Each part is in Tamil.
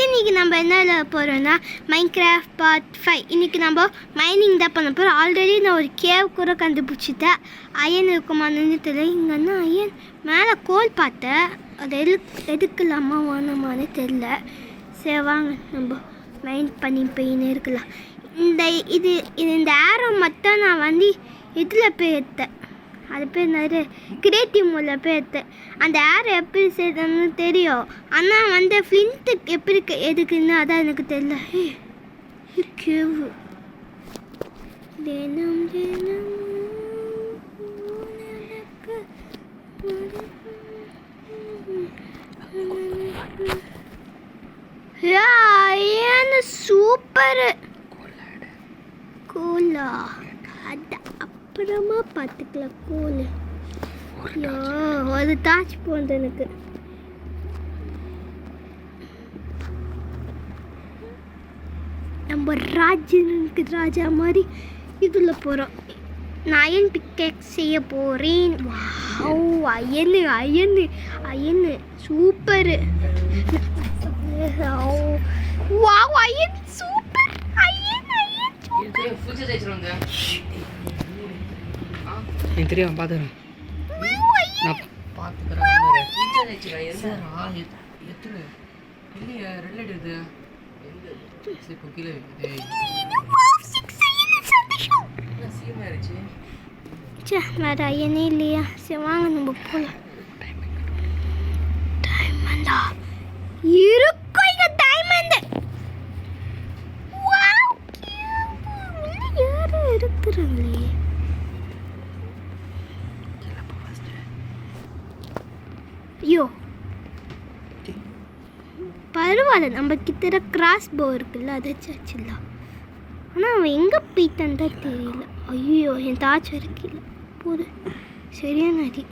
இன்றைக்கி நம்ம என்ன போகிறோன்னா மைன்கிராஃப்ட் பார்ட் 5. இன்றைக்கி நம்ம மைனிங் தான் பண்ண போகிறோம். ஆல்ரெடி நான் ஒரு கேவ் கூட கண்டுபிடிச்சிட்டேன். அயன் இருக்குமான்னு தெரியல. இங்கேன்னா அயன் மேலே கோல் பார்த்தேன். அது எதுக்கலாமா வேணாமான்னு தெரில. சரி வாங்க நம்ம மைன் பண்ணி போயின்னு இருக்கலாம். இந்த ஆரோ மட்டும் நான் வந்து இதில் போய் எடுத்தேன். அது பேர் நிறைய கிரியேட்டிவ் மோடில் போய் எடுத்தேன். அந்த ஏர் எப்படி செய்யணும்னு தெரியும், ஆனால் வந்து ஃப்ளின்ட்டுக்கு எப்படி எதுக்குன்னு அதான் எனக்கு தெரியல. கேவு தினம் தினம் சூப்பர் கோலா. அது அப்புறமா பார்த்துக்கலாம். கோல் அது தாச்சு போகுது எனக்கு. நம்ம ராஜனுக்கு ராஜா மாதிரி இதில் போகிறோம். நான் அயன் பிக்கேக்ஸ் செய்ய போகிறேன். Iron iron iron super. Wow iron super. Iron iron super. எனக்கு தெரியும், பார்த்துக்கிறேன். நான் பார்த்துக்கிறேன். வேறு அயனே இல்லையா? சரி வாங்க நம்ம போகலாம். டைமண்டா இருக்கும் இங்கே. டைமண்டு யாரும் இருக்கிறாங்களே. ஐயோ பரவாயில்ல, நம்ம கிட்ட கிராஸ் போ இருக்குல்ல, அதை வச்சிடலாம். ஆனால் அவன் எங்கே போயிட்டான் தான் தெரியல. ஐயோ என் தாச்சு இருக்கல போது. சரியான அடி.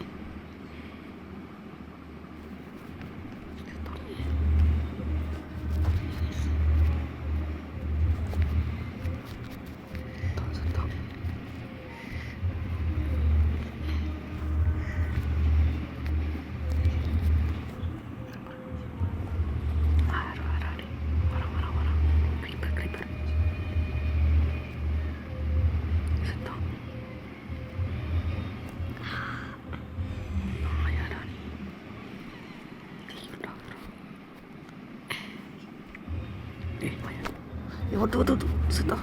Tuh, setak.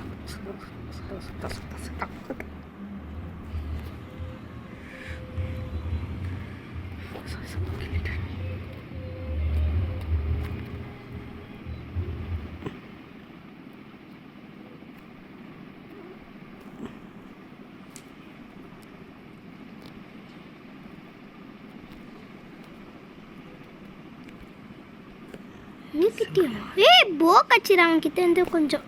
போ கச்சிராங்க கிட்ட இருந்து கொஞ்சம்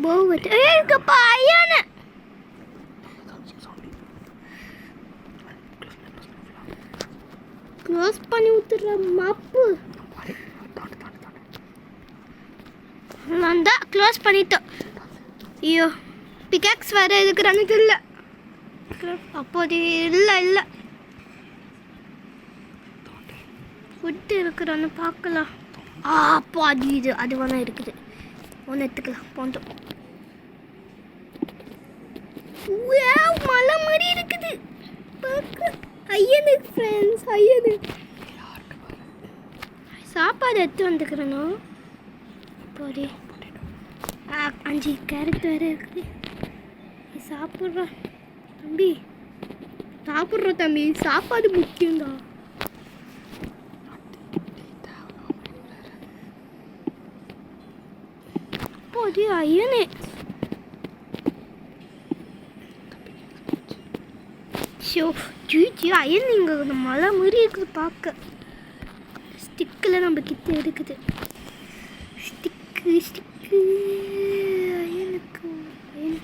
போ விட்டு. ஏங்கப்பா ஐயான க்ளோஸ் பண்ணி விட்டுற மாப்பு. நான் தான் க்ளோஸ் பண்ணிட்டோம். ஐயோ பிகாக்ஸ் வேறு இருக்கிறான்னு தெரியல. அப்போது இல்லை இல்லை ஃபுட்டு இருக்கிறான்னு பார்க்கலாம். அப்போ அது வேணா இருக்குது. ஒன்று எடுத்துக்கலாம். போந்தோம். மலை மாதிரி இருக்குது பார்க்க. ஐயனு ஃப்ரெண்ட்ஸ், ஐயனு சாப்பாடு எடுத்து வந்துக்கிறேனோ. போடி 5 கேரட் வேறு இருக்குது. சாப்பிட்றோம் தம்பி, சாப்பிட்றோம் தம்பி. சாப்பாடு முக்கியம்டா. போடி ஐயனே. ஜூஜி அயன் இங்கே மலை மாதிரி இருக்குது பார்க்க. ஸ்டிக்கில் நம்ம கிட்ட இருக்குது. ஸ்டிக்கு அயனுக்கு அயன்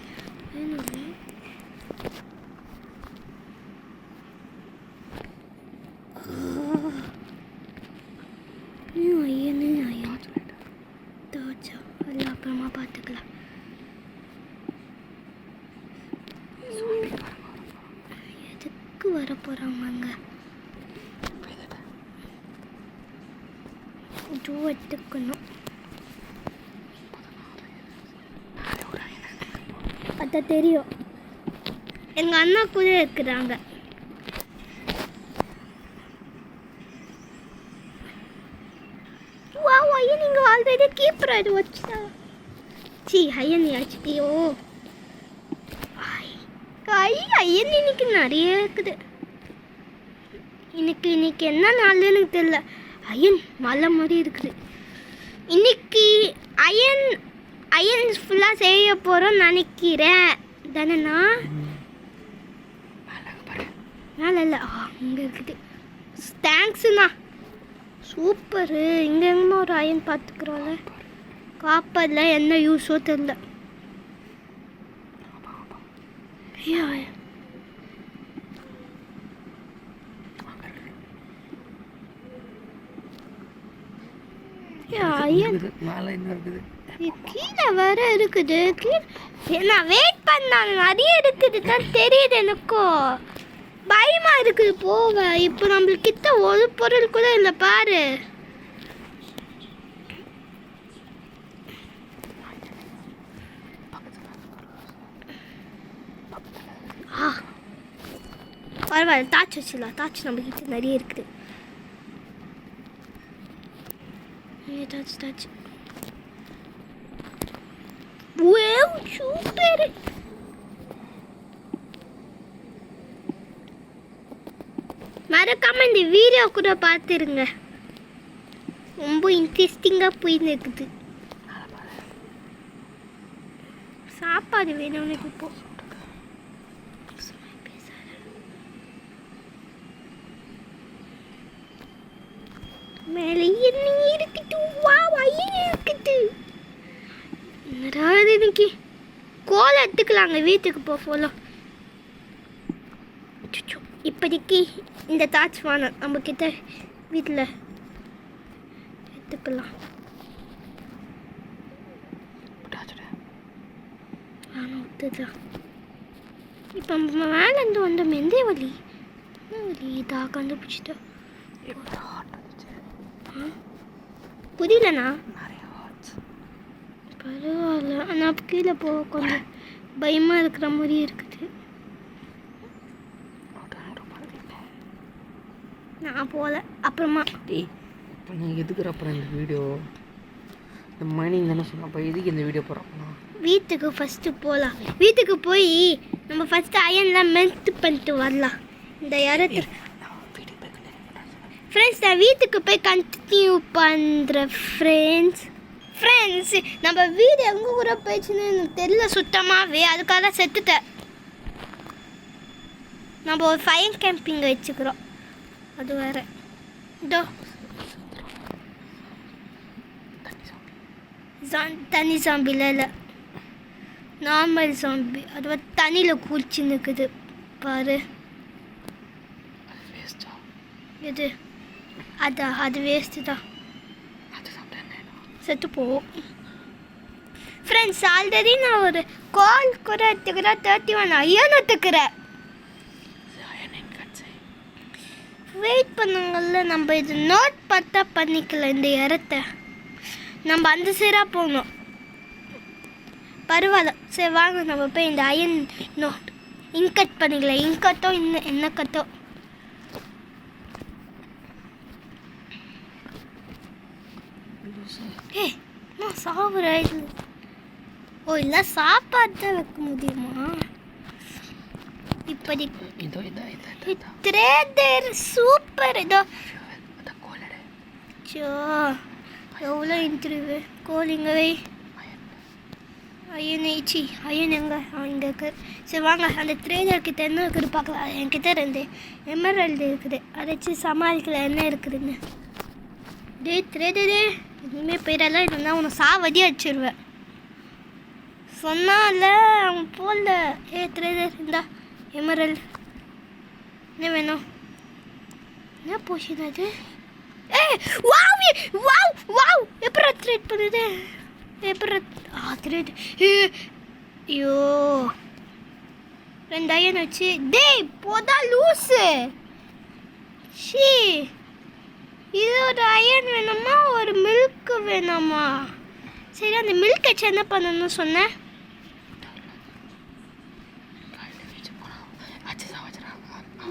அயனு அயன் தாச்சா எல்லாம் அப்புறமா பார்த்துக்கலாம். எதுக்கு வர போகிறாங்க? புது எடுத்துக்கணும். அதான் தெரியும், எங்கள் அண்ணா கூட இருக்கிறாங்க. ஐயன் நீங்கள் ஆல்ரெடி கீப்பர் அது வச்சுட்டா. ஐயன் ஐயோ ஐயன் இன்னைக்கு நிறைய இருக்குது. இன்னைக்கு என்ன நாள் எனக்கு தெரியல. ஐயன் மழை மாதிரி இருக்குது. இன்னைக்கு அயன் ஃபுல்லாக செய்ய போகிறோம் நினைக்கிறேன் தானேண்ணா? மேலே இல்லை, இங்கே இருக்குது. தேங்க்ஸுண்ணா, சூப்பரு. இங்கே எங்கேம்மா ஒரு அயன் பார்த்துக்குறோம்ல. காப்பரில் என்ன யூஸோ தெரில. கீழே வேற இருக்குது. நான் வெயிட் பண்ணாங்க, நிறைய இருக்குது தான் தெரியுது. எனக்கும் பயமா இருக்குது போக. இப்போ நம்மளுக்கு கிட்ட ஒரு பொருள் கூட இல்லை பாரு. பரவாயில்ல, தாச்சு வச்சுக்கலாம். தாச்சு நம்ம கிட்ட நிறைய இருக்குது. தாச்சு சூப்பர். மறக்காம இந்த வீடியோ கூட பார்த்துருங்க, ரொம்ப இன்ட்ரெஸ்டிங்காக போயின்னு இருக்குது. சாப்பாடு வேணும் உனக்கு இப்போ. மேலே என்ன இருக்குது? இருக்குது. என்னடாது இன்னைக்கு கோலை எடுத்துக்கலாங்க வீட்டுக்கு போகலாம். இப்போதைக்கு இந்த தாட்ச் வேணும், நம்ம கிட்ட வீட்டில் எடுத்துக்கலாம். ஒத்துதான். இப்போ நம்ம மேலேருந்து வந்த மெந்தே வலி இதாக கண்டுபிடிச்சிட்டா. புரியலண்ணா, பரவாயில்ல. ஆனால் கீழே போக கொஞ்சம் பயமாக இருக்கிற மாதிரி இருக்குது. நான் போகல, அப்புறமா. இப்போ நான் எதுக்குற அப்புறம் இந்த வீடியோ இந்த மைனிங் தானே சொன்னேன். அப்போ எதுக்கு இந்த வீடியோ போகிறோம்னா வீட்டுக்கு ஃபஸ்ட்டு போகலாம். வீட்டுக்கு போய் நம்ம ஃபஸ்ட்டு அயன்லாம் மெல்ட் பண்ணிட்டு வரலாம். இந்த இடத்துல ஃப்ரெண்ட்ஸ் நான் வீட்டுக்கு போய் கண்டினியூ பண்ணுறேன். ஃப்ரெண்ட்ஸ் நம்ம வீடு எங்கே கூட போயிடுச்சுன்னு எனக்கு தெரியல சுத்தமாகவே. அதுக்காக செத்துட்டேன். நம்ம ஒரு ஃபயர் கேம்பிங் வச்சுக்கிறோம், அது வேறு. இதோ தனி சாம்பியில் இல்லை, நார்மல் சாம்பி. அது தண்ணியில் குளிச்சுன்னு இருக்குது பாரு. இது அது வேஸ்ட்டு தான், செத்து போவோம். ஃப்ரெண்ட்ஸ் ஆல்ரெடி நான் ஒரு கால் கூட எடுத்துக்கிறேன். 31 ஐயன் எடுத்துக்கிறேன். வெயிட் பண்ணுங்கள்ல, நம்ம இது நோட் பார்த்தா பண்ணிக்கலாம். இந்த இடத்த நம்ம அந்த சைடாக போகணும். பரவாயில்ல, சரி வாங்க நம்ம போய் இந்த அயன் நோட் இன்கட் பண்ணிக்கலாம். இன்கட்டோ என்ன கட்டோ. நான் சாப்பிட்றேன். ஓ இல்லை, சாப்பாடு தான் வைக்க முடியுமா? இப்போதைக்கு சூப்பர். இதோ எவ்வளோ இன்ட்ரிவியூ கோலிங்கவே. அயன் எங்க இங்கே இருக்குது. சரி வாங்க, அந்த ட்ரேடர்கிட்ட என்ன இருக்குது பார்க்கலாம். என்கிட்ட 2 எமரல்டு இருக்குது, அதை வச்சு சமாளிக்கல என்ன இருக்குதுன்னு. ட்ரேடரே இனிமேல் போயிடலாம், இல்லைன்னா உன்னை சாவதியாக வச்சிருவேன். சொன்னால அவன் போடல. ட்ரேடர் இருந்தா எமரல் என்ன வேணும்? என்ன போஷன் அது? வாவ் எப்படி ட்ரேட் பண்ணுது? எப்படி ட்ரேட்? ஐயோ 2 அயன் வச்சு. டேய் போதா லூஸு. ஷீ இது ஒரு அயன் வேணுமா ஒரு மில்க் வேணுமா? சரி அந்த மில்க் வச்சு என்ன பண்ணணும்னு சொன்னேன்?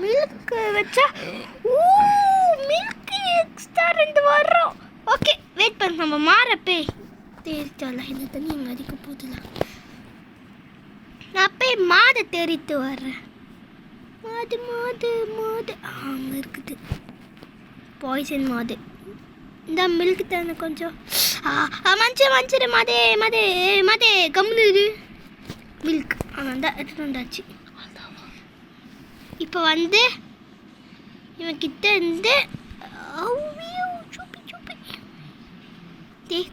மில்க் வச்சா மில்க் எக்ஸ்ட்ரா 2 வரும். ஓகே வெயிட் பண்ண, நம்ம மாறப்பே தேடிட்டால இந்த தண்ணி எங்கே அடிக்க போதில்ல. நான் போய் மாதை தேடிட்டு வர்றேன். மாது மாது மாது அங்கே இருக்குது பாய்சன் மாது. இந்த மில்க் தானே கொஞ்சம் மஞ்சள் மாதே மாதே மாதே கம்முனு மில்க் அந்த எடுத்துட்டு வந்தாச்சு. இப்போ வந்து இவன் கிட்ட இருந்து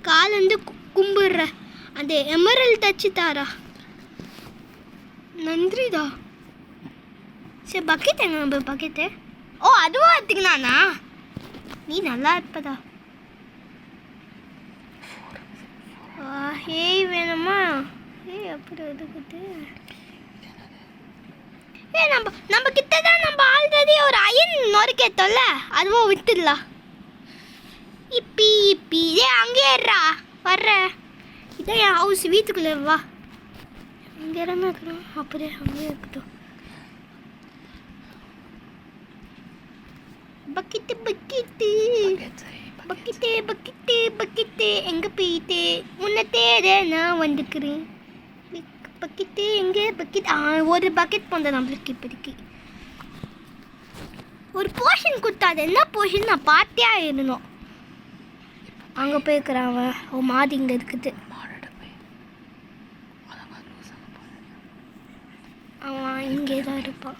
கால் வந்து கும்பிடுற அந்த எமரல் தச்சு தாரா. நன்றிதா. சரி பக்கெட் எங்க நம்ம பக்கெட்டு? ஓ அதுவும் எடுத்துக்கணாண்ணா, நீ நல்லா இருப்பதா. ஏய் வேணுமா? ஏய் அப்படி எடுக்குது. ஏ நம்ம கிட்ட தான் நம்ம ஆல்ரெடி ஒரு அயன் நொறுக்கேத்தோம்ல, அதுவும் விட்டுடலாம். இப்பி ஏ அங்கே ஏறா வர்ற. இதான் என் ஹவுஸ், வீட்டுக்குள்ளே வா. அங்கே இருக்கிறோம் அப்படியே அங்கேயே இருக்கட்டும். Bucket bucket bucket bucket bucket எங்கே போயிட்டு உன்னை தேட நான் வந்துக்கிறேன். பக்கெட்டு எங்கே பக்கெட்? ஒரு பக்கெட் போந்த நம்மளுக்கு இப்போதைக்கு. ஒரு போர்ஷன் கொடுத்தாது. என்ன போர்ஷன் நான் பார்த்தே இருந்தோம். அங்கே போய்க்கிறான் அவன். ஓ மாதி இங்கே இருக்குது. அவன் இங்கே தான் இருப்பான்.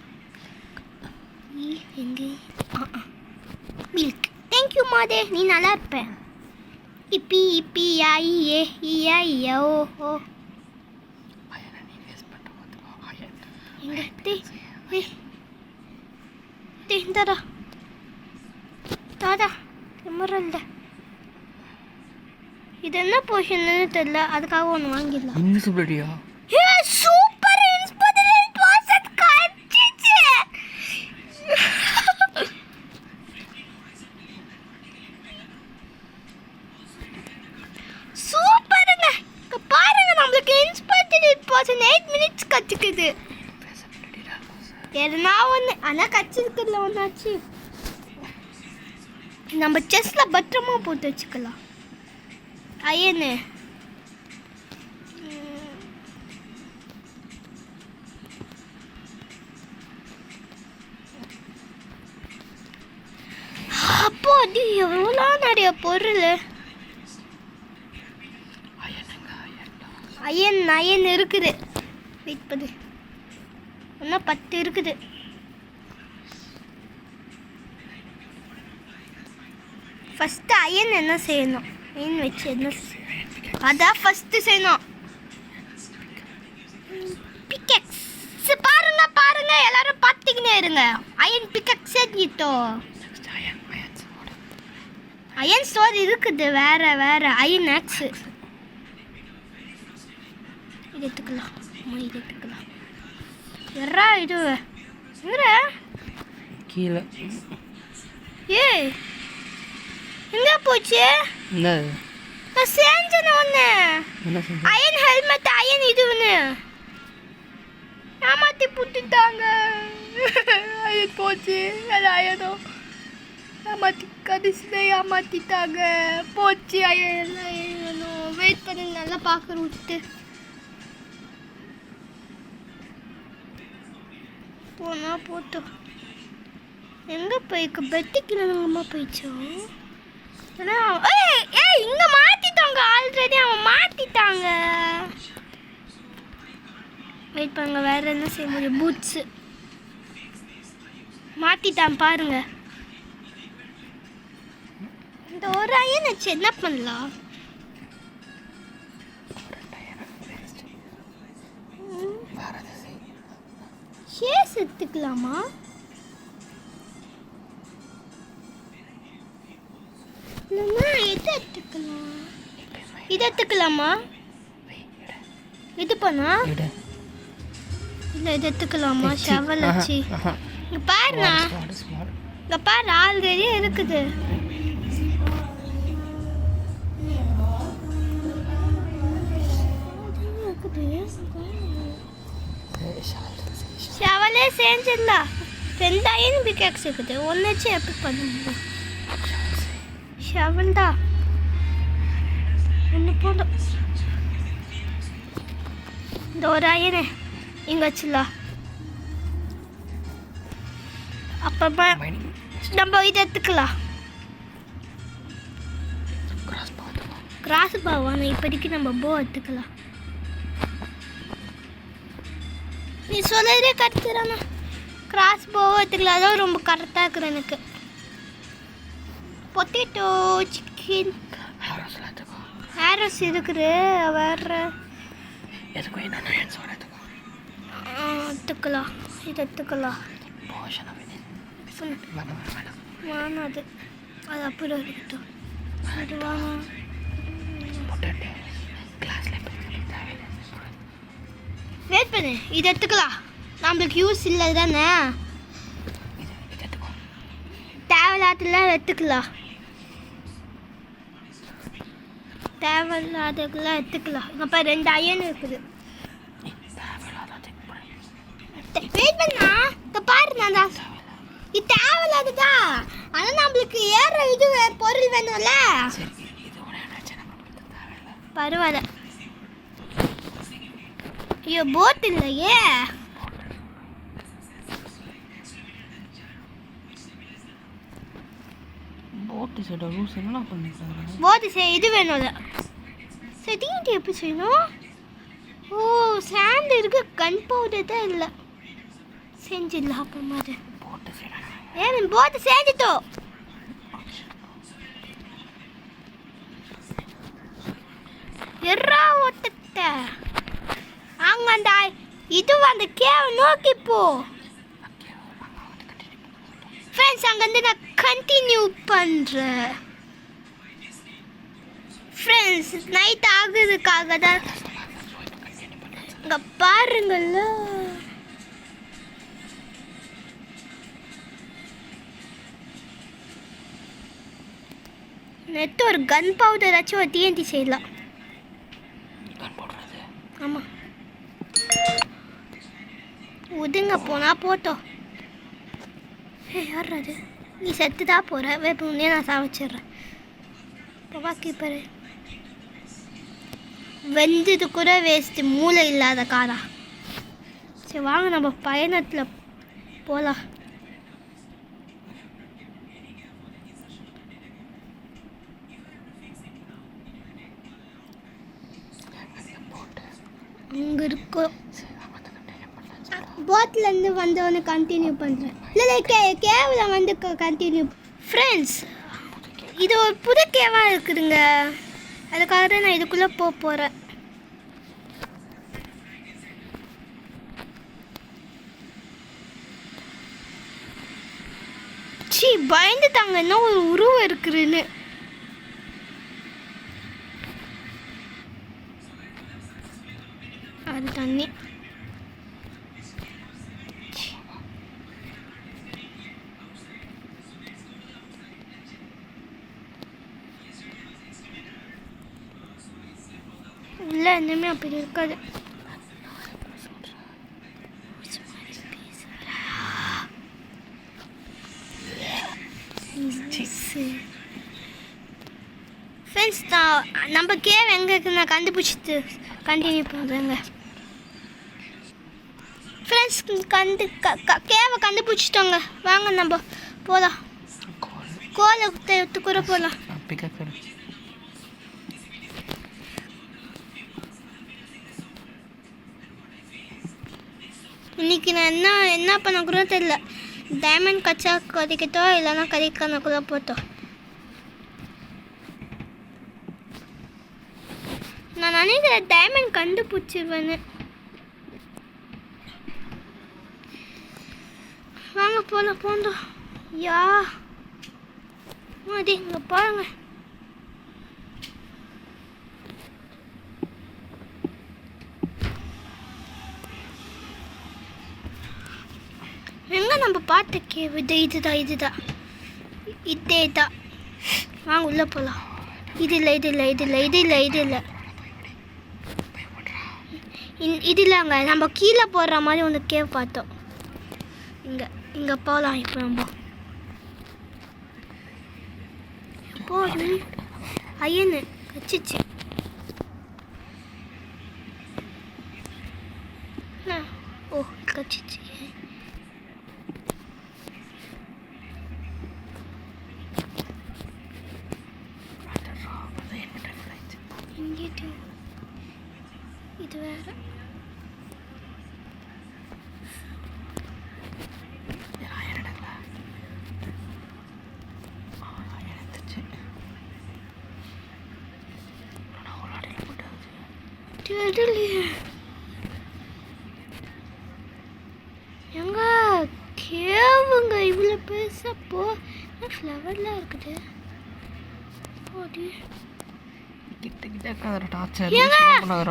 எங்கே? மில்க். தேங்க்யூ மாதே, நீ நல்லா இருப்ப. இப்பி இப்பி ஐயே ஐயா ஓ ஓ தாடா தாடா எமரல்ட. இது என்ன போர்ஷன்னு தெரியல, அதுக்காக ஒன்று வாங்கிடலாம். இன்விசிபிலிட்டியா? ஏ சூப்பர் இன்ஸ்பிரேஷன் வாசட் காட்சிச்சு. சூப்பருங்க. பாருங்க நம்மளுக்கு இன்ஸ்பிரேஷன் 8 மினிட்ஸ் கற்றுக்குது. எதுனா ஒன்று ஆனால் கச்சிருக்குதுல ஒன்றாச்சு. நம்ம செஸ்ஸில் பத்திரமா போட்டு வச்சுக்கலாம். அயனு அப்போ அது எவ்வளோ நிறைய பொருள். அயன் இருக்குது. வெயிட் பண்ணு, இன்னும் 10 இருக்குது. ஃபஸ்ட்டு அயன் என்ன செய்யணும்? அயன் வச்சு என்ன அதான் ஃபஸ்ட்டு செய்யணும். பிக்கெக்ஸ் பாருங்க எல்லாரும் பார்த்துக்கினே இருங்க. அயன் பிக்கெக்ஸ் செஞ்சிட்டோம். அயன் ஸ்டோர் இருக்குது வேற அயன் ஆக்ஸ். இது எடுத்துக்கலாம். இது எடுத்துக்கலாம். எறா இது கீழே. ஏய் எங்கே போச்சு? நான் செஞ்சேன் ஒன்று. அயன் ஹெல்மெட் அயன் இதுன்னு ஏமாற்றி புட்டுட்டாங்க. அயன் போச்சு. அது அயனோ கடைசியில் ஏமாற்றிட்டாங்க. போச்சு அயன். வெயிட் பண்ணி நல்லா பார்க்குற விட்டுட்டு போனா போட்டோம். எங்கே போய்க்கு? பெட்டிக்குள்ளமா போயிச்சோம். ஏய் இங்கே மாற்றிட்டாங்க. ஆல்ரெடி அவன் மாற்றிட்டாங்க. வெயிட் பண்ணுங்க, வேறு என்ன செய்ய முடியும்? பூட்ஸு மாற்றிட்டான் பாருங்க. இந்த ஒரு அயன் வச்சு என்ன பண்ணலாம்? ஷேஸ் எடுத்துக்கலாமா? இல்லைன்னா எது எடுத்துக்கலாம்? இது எடுத்துக்கலாமா? இது பண்ணா இல்லை இது எடுத்துக்கலாமா? ஷவல் வச்சு இங்கே பாருண்ணா. இங்கே பாரு ஆல்ரெடி இருக்குது. இருக்குது ஷவலே செஞ்சிடலாம். 2 அயன் பிகாக்ஸ் இருக்குது. ஒன்று வச்சு எப்படி பண்ண முடியும்? ஷவல் தான் ஒன்று போதும். இந்த ஒரு அயனை இங்கே வச்சிடலாம். அப்புறமா நம்ம இதை எடுத்துக்கலாம். கிராஸ் பாவான இப்போதைக்கு நம்ம போ எடுத்துக்கலாம். நீ சொல்லதே கரெக்டானா? கிராஸ் போவோ எடுத்துக்கலாம். அதான் ரொம்ப கரெக்டாக இருக்குது எனக்கு. பொட்டேட்டோ சிக்கன் ஹேரோஸ் இருக்குது. வேறு எடுத்துக்கலாம். இது எடுத்துக்கலாம். வேணாம் அது அப்புறம் இருக்கட்டும். அது வேணாம். வெயிட் பண்ணு, இது எடுத்துக்கலாம். நம்மளுக்கு யூஸ் இல்லை தானே, தேவையில்லாதெல்லாம் எடுத்துக்கலாம். தேவையில்லாதெல்லாம் எடுத்துக்கலாம். இப்போ 2 அயன் இருக்குது. வெயிட் பண்ணா இப்போ பாரு, நான் தான் இது தேவையில்லாததா. ஆனால் நம்மளுக்கு ஏற இது பொருள் வேணும்ல. பரவாயில்ல. ஐயோ போட் இல்லையே. போட்டு இது வேணும்ல. சரி தீண்டி எப்படி செய்யணும்? ஓ சாண்ட் இருக்கு, கன் பவுடர் தான் இல்லை. செஞ்சிடலாம் அப்புறமா. அது ஏன் போட்டு செஞ்சிட்டோம். எறா ஒட்டத்த அங்க அந்த இது அந்த கேவ நோக்கி போ. ஃப்ரெண்ட்ஸ் அங்கேருந்து நான் கண்டினியூ பண்ணுறேன். ஃப்ரெண்ட்ஸ் நைட் ஆகுறதுக்காக தான். இங்கே பாருங்கள்ல, நெட்டு ஒரு கன் பவுடர் வச்சு ஒரு டிஎன்டி செய்யலாம். ஆமாம் உதுங்க போனா போட்டோம். யார் அது? நீ செத்து தான் போகிற. வேப்ப முன்னே நான் சாவச்சிட்றேன். இப்போ பாக்கி பாரு, வெந்தது கூட வேஸ்ட்டு, மூளை இல்லாத காரா. சரி வாங்க நம்ம பயணத்தில் போகலாம். அங்கே இருக்கோம். போட்லேருந்து வந்தவொடனே கண்டினியூ பண்ணுறேன். இல்லை கேவில் வந்து கண்டினியூ. ஃப்ரெண்ட்ஸ் இது ஒரு புது கேவாக இருக்குதுங்க. அதுக்காக தான் நான் இதுக்குள்ளே போகிறேன். சி பயந்துட்டாங்க, என்ன ஒரு உருவம் இருக்குதுன்னு. அது தண்ணி. உள்ள என்னமே அப்படி இருக்காது. ஃப்ரெண்ட்ஸ் நம்ம கேவ் எங்கே இருக்கு நான் கண்டுபிடிச்சிட்டு கண்டினியூ பண்ணுறேங்க. ஃப்ரெண்ட்ஸ் கேவை கண்டுபிடிச்சிட்டோங்க. வாங்க நம்ம போகலாம். கோலை எடுத்து கூட போகலாம். இன்னைக்கு நான் என்ன பண்ண கூட தெரியல. டைமண்ட் கச்சா கறிக்கட்டோ இல்லைன்னா கறிக்கான போட்டோம். நான் நினைக்கிறேன் டைமண்ட் கண்டுபிடிச்சிருவேன்னு. வாங்க போகலாம். போந்தோம் யா அது இங்கே பாருங்க. எங்கே நம்ம பார்த்த கேவ் இதுதான் இதே தான். வாங்க உள்ளே போகலாம். இது இல்லை இது இல்லைங்க, நம்ம கீழே போடுற மாதிரி ஒன்று கேவ் பார்த்தோம். இங்கே போகலாம் இப்போ நம்ம. எப்போ ஐயன்னு கச்சிச்சு. ஓ கச்சிச்சு. இது வேற எங்க கேவுங்க இவ்வளோ பெருசா போ. ஃப்ளவர்லாம் இருக்குது. போடி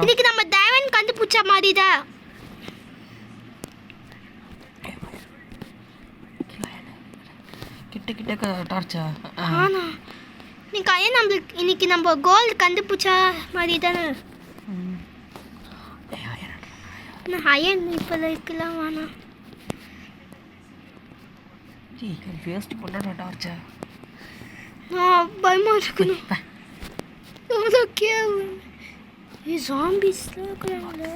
இன்னைக்கு நம்ம டைமண்ட் கண்டுபிடிச்ச மாதிரி தான். கிட்ட டார்ச்சா? ஆனா இன்னைக்கு ஐயன் நம்மளுக்கு இன்னைக்கு நம்ம கோல்டு கண்டுபிடிச்ச மாதிரி தானே. ஐயன் இப்போ இருக்கலாம் வேணாம். வேஸ்ட் பண்ண டார்ச்சா. நான் பயமா இருக்கணும். எவ்வளோ கேவு ஜாம்பிஸ்லாம் இருக்கிறாங்களே.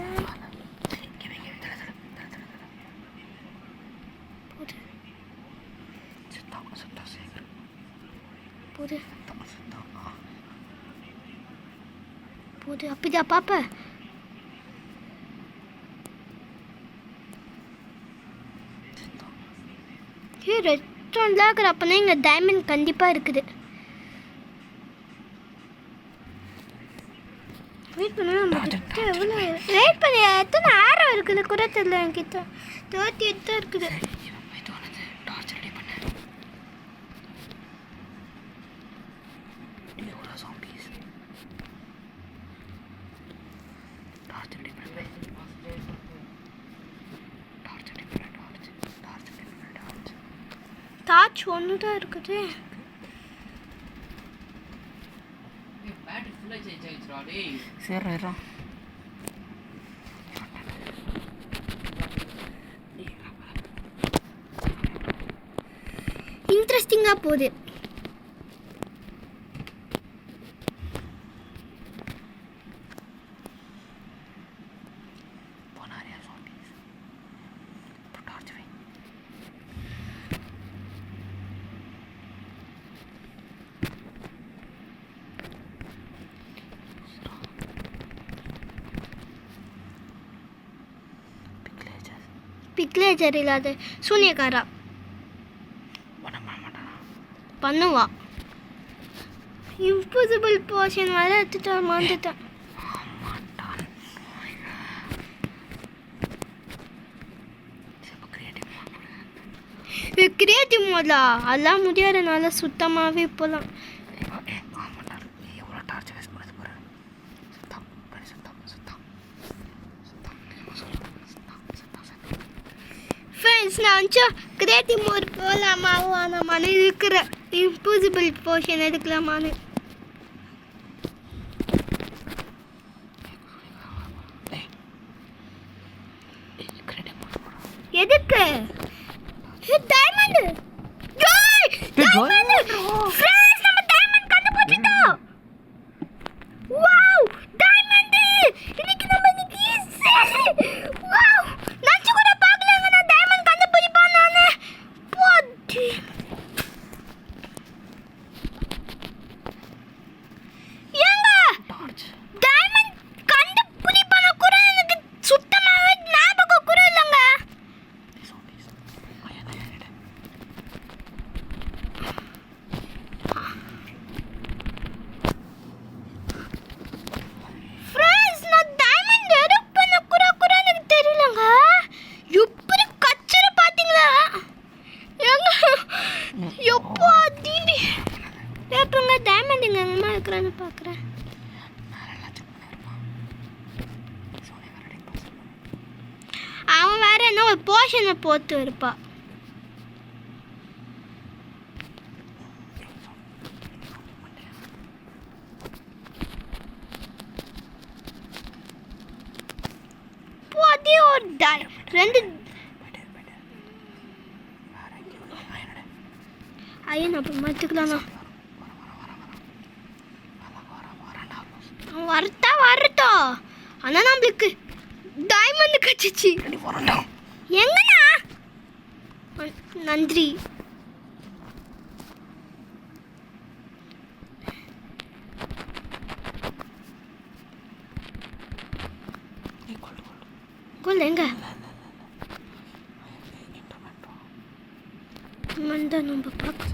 போது அப்படிதான் பாப்ப. ரெஸ்டாரண்ட்லாம் இருக்கிறப்பனா இங்கே டைமண்ட் கண்டிப்பாக இருக்குது. வெயிட் பண்ண நம்ம கிட்ட எவ்வளோ வெயிட் பண்ணி எத்தனை ஆரம் இருக்குது கூட தெரியல. என்கிட்ட 38 தான் இருக்குது. டார்ச் ஒன்று தான் இருக்குது. சரி இன்ட்ரெஸ்டிங்காக போகுது. பிக்லேஜர் இல்லாத சூனியக்காரா பண்ணுவா. இம்பாசிபிள் போர்ஷன் வர எடுத்துட்டு வந்துட்டேன். கிரியேட்டிவ் மோடா அதெல்லாம் முடியாதனால சுத்தமாகவே போகலாம். ஃப்ரெண்ட்ஸ் நான் வந்து கிரியேட்டிவ் மோட் போகலாமா வேணாமான்னு இருக்கிற இம்பாசிபிள் போர்ஷன் எடுக்கலாமான்னு. எதுக்கு டைமண்ட் ஃப்ரெண்ட்ஸ் நம்ம டைமண்ட் கண்டுபிடிச்சிட்டோம். வாவ் டைமண்ட் இன்னைக்கு நம்ம வாவ் நான் கூட பார்க்கலங்க. நான் டைமண்ட் கண்டுபிடிப்பேன் நானே. போடி ஏங்க டைமண்ட் கண்டுபிடிப்பேன் கூட எனக்கு சுத்தமாவே ஞாபகம் கூட இல்லங்க. பார்க்குறேன். அவன் வேற என்ன ஒரு போர்ஷனை போட்டு இருப்பா. ரெண்டு ஐயன் அப்புறம் மாற்றிக்கலாம்ண்ணா. வரட்டும். ஆனால் நம்மளுக்கு டைமண்ட் கச்சிச்சு. எங்கண்ணா? நன்றி. கோல் எங்க? நம்ம பார்க்க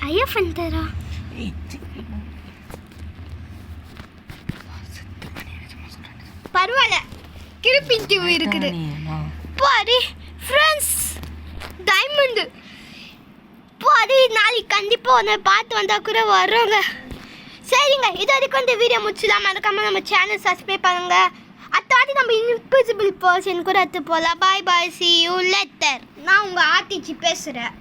ஐயா ஃபண்டரா பரவாயில்ல, கிருப்பிட்டு இருக்குது பாரு ஃப்ரெண்ட்ஸ். டைமண்டு பாரு, நாளைக்கு கண்டிப்பாக ஒன்று பார்த்து வந்தால் கூட வர்றோங்க. சரிங்க, இது வரைக்கும் இந்த வீடியோ முடிச்சுலாம். மறக்காம நம்ம சேனல் சப்ஸ்கிரைப் பண்ணுங்க. அத்தாட்டி நம்ம இன்விசிபிள் பர்சன் கூட எடுத்து போகலாம். பாய் பாய், சி யூ லெட்டர். நான் உங்கள் ஆர்டிஜி பேசுகிறேன்.